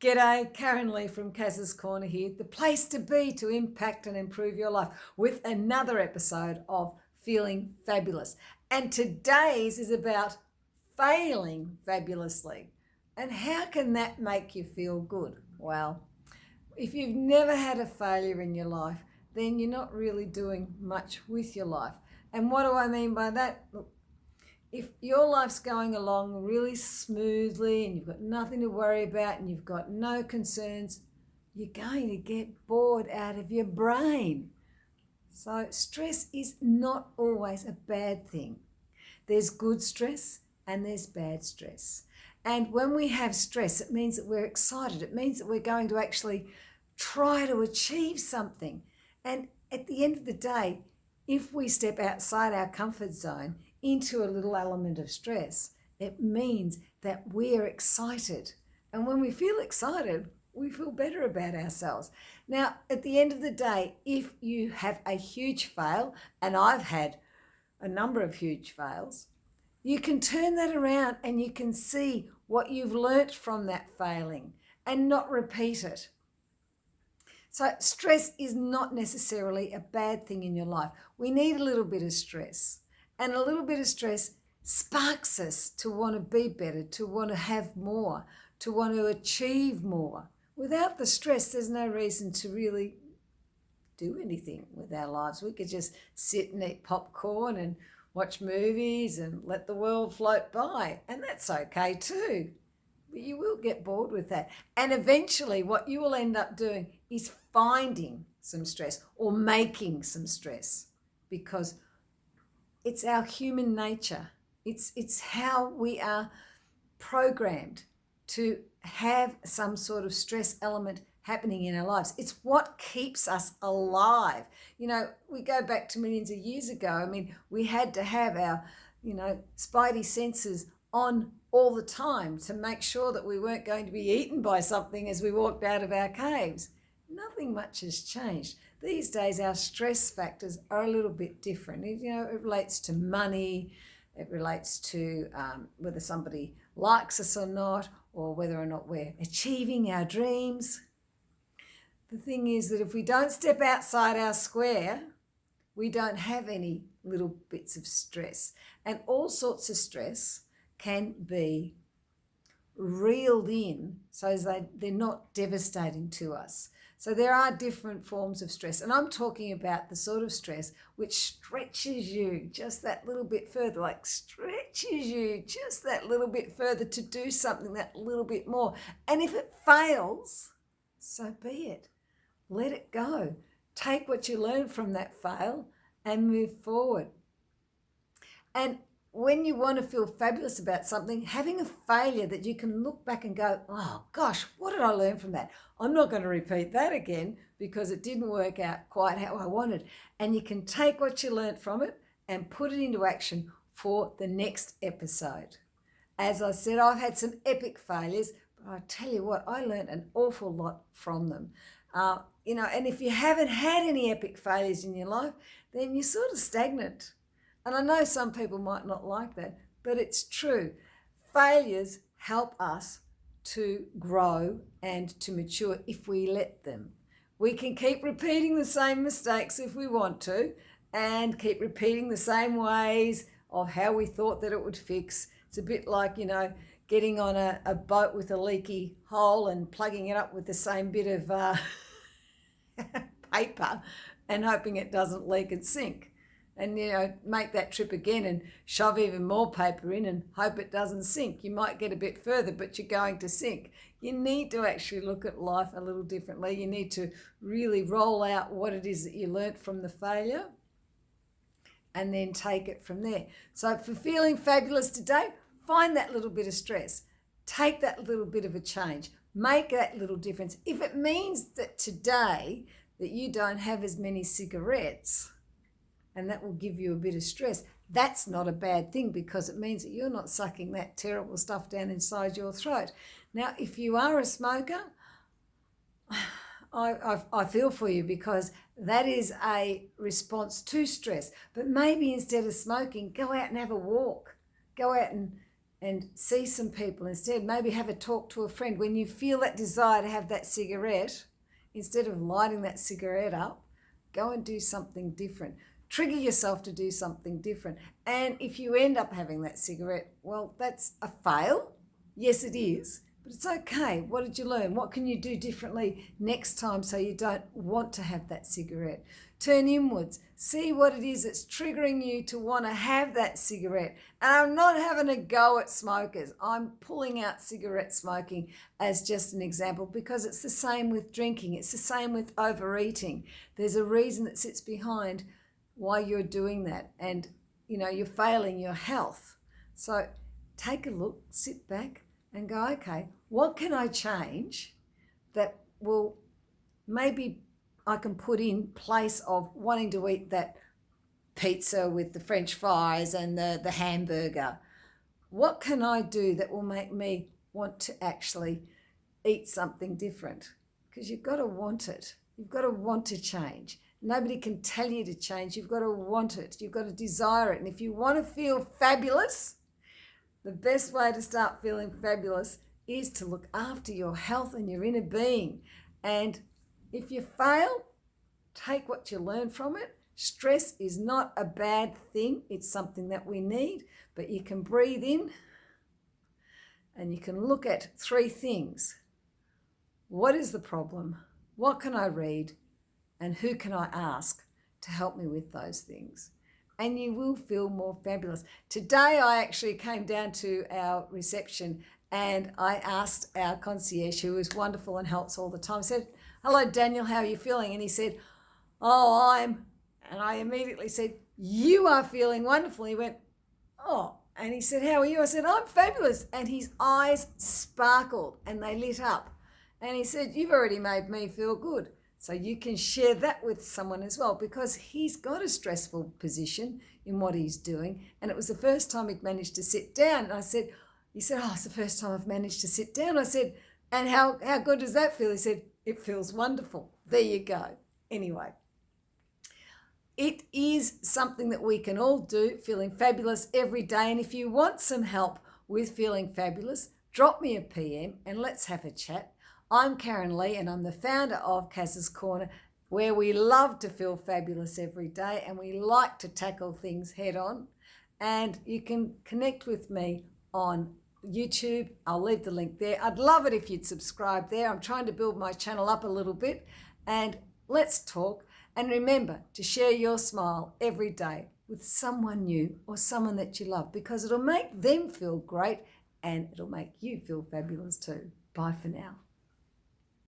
G'day, Karen Lee from Kazza'S Corner here, the place to be to impact and improve your life with another episode of Feeling Fabulous. And today's is about failing fabulously. And how can that make you feel good? Well, if you've never had a failure in your life, then you're not really doing much with your life. And what do I mean by that? Look, if your life's going along really smoothly and you've got nothing to worry about and you've got no concerns, you're going to get bored out of your brain. So stress is not always a bad thing. There's good stress and there's bad stress. And when we have stress, it means that we're excited. It means that we're going to actually try to achieve something. And at the end of the day, if we step outside our comfort zone into a little element of stress, it means that we're excited. And when we feel excited, we feel better about ourselves. Now, at the end of the day, if you have a huge fail, and I've had a number of huge fails, you can turn that around and you can see what you've learnt from that failing and not repeat it. So stress is not necessarily a bad thing in your life. We need a little bit of stress. And a little bit of stress sparks us to want to be better, to want to have more, to want to achieve more. Without the stress, there's no reason to really do anything with our lives. We could just sit and eat popcorn and watch movies and let the world float by. And that's okay too. But you will get bored with that. And eventually what you will end up doing is finding some stress or making some stress, because it's our human nature. It's how we are programmed to have some sort of stress element happening in our lives. It's what keeps us alive. You know, we go back to millions of years ago. I mean, we had to have our, spidey senses on all the time to make sure that we weren't going to be eaten by something as we walked out of our caves. Nothing much has changed. These days, our stress factors are a little bit different. It relates to money, it relates to whether somebody likes us or not, or whether or not we're achieving our dreams. The thing is that if we don't step outside our square, we don't have any little bits of stress. And all sorts of stress can be reeled in so they're not devastating to us. So there are different forms of stress, and I'm talking about the sort of stress which stretches you just that little bit further, to do something that little bit more. And if it fails, so be it. Let it go. Take what you learn from that fail and move forward. And when you want to feel fabulous about something, having a failure that you can look back and go, oh gosh, what did I learn from that? I'm not going to repeat that again because it didn't work out quite how I wanted. And you can take what you learned from it and put it into action for the next episode. As I said, I've had some epic failures, but I tell you what, I learned an awful lot from them. And if you haven't had any epic failures in your life, then you're sort of stagnant. And I know some people might not like that, but it's true. Failures help us to grow and to mature if we let them. We can keep repeating the same mistakes if we want to, and keep repeating the same ways of how we thought that it would fix. It's a bit like, getting on a boat with a leaky hole and plugging it up with the same bit of paper and hoping it doesn't leak and sink. And, make that trip again and shove even more paper in and hope it doesn't sink. You might get a bit further, but you're going to sink. You need to actually look at life a little differently. You need to really roll out what it is that you learnt from the failure and then take it from there. So for feeling fabulous today, find that little bit of stress. Take that little bit of a change. Make that little difference. If it means that today that you don't have as many cigarettes, and that will give you a bit of stress, that's not a bad thing, because it means that you're not sucking that terrible stuff down inside your throat. Now, if you are a smoker, I feel for you, because that is a response to stress. But maybe instead of smoking, go out and have a walk. Go out and and see some people instead. Maybe have a talk to a friend. When you feel that desire to have that cigarette, instead of lighting that cigarette up, go and do something different. Trigger yourself to do something different. And if you end up having that cigarette, well, that's a fail. Yes, it is. But it's okay. What did you learn? What can you do differently next time so you don't want to have that cigarette? Turn inwards. See what it is that's triggering you to want to have that cigarette. And I'm not having a go at smokers. I'm pulling out cigarette smoking as just an example because it's the same with drinking. It's the same with overeating. There's a reason that sits behind why you're doing that. And, you're failing your health. So take a look, sit back, and go, okay, what can I change that will maybe I can put in place of wanting to eat that pizza with the French fries and the hamburger? What can I do that will make me want to actually eat something different? Because you've got to want it. You've got to want to change. Nobody can tell you to change. You've got to want it. You've got to desire it. And if you want to feel fabulous, the best way to start feeling fabulous is to look after your health and your inner being. And if you fail, take what you learn from it. Stress is not a bad thing. It's something that we need. But you can breathe in and you can look at 3 things. What is the problem? What can I read? And who can I ask to help me with those things? And you will feel more fabulous. Today I actually came down to our reception and I asked our concierge, who is wonderful and helps all the time, I said, "Hello, Daniel, how are you feeling?" And he said, and I immediately said, "You are feeling wonderful." He went, "Oh," and he said, "How are you?" I said, "I'm fabulous." And his eyes sparkled and they lit up. And he said, "You've already made me feel good." So you can share that with someone as well, because he's got a stressful position in what he's doing. And it was the first time he'd managed to sit down. And he said, "Oh, it's the first time I've managed to sit down." I said, "And how good does that feel?" He said, "It feels wonderful." There you go. Anyway, it is something that we can all do, feeling fabulous every day. And if you want some help with feeling fabulous, drop me a PM and let's have a chat. I'm Karen Lee and I'm the founder of Kazza'S Corner, where we love to feel fabulous every day and we like to tackle things head on. And you can connect with me on YouTube. I'll leave the link there. I'd love it if you'd subscribe there. I'm trying to build my channel up a little bit, and let's talk. And remember to share your smile every day with someone new or someone that you love, because it'll make them feel great and it'll make you feel fabulous too. Bye for now.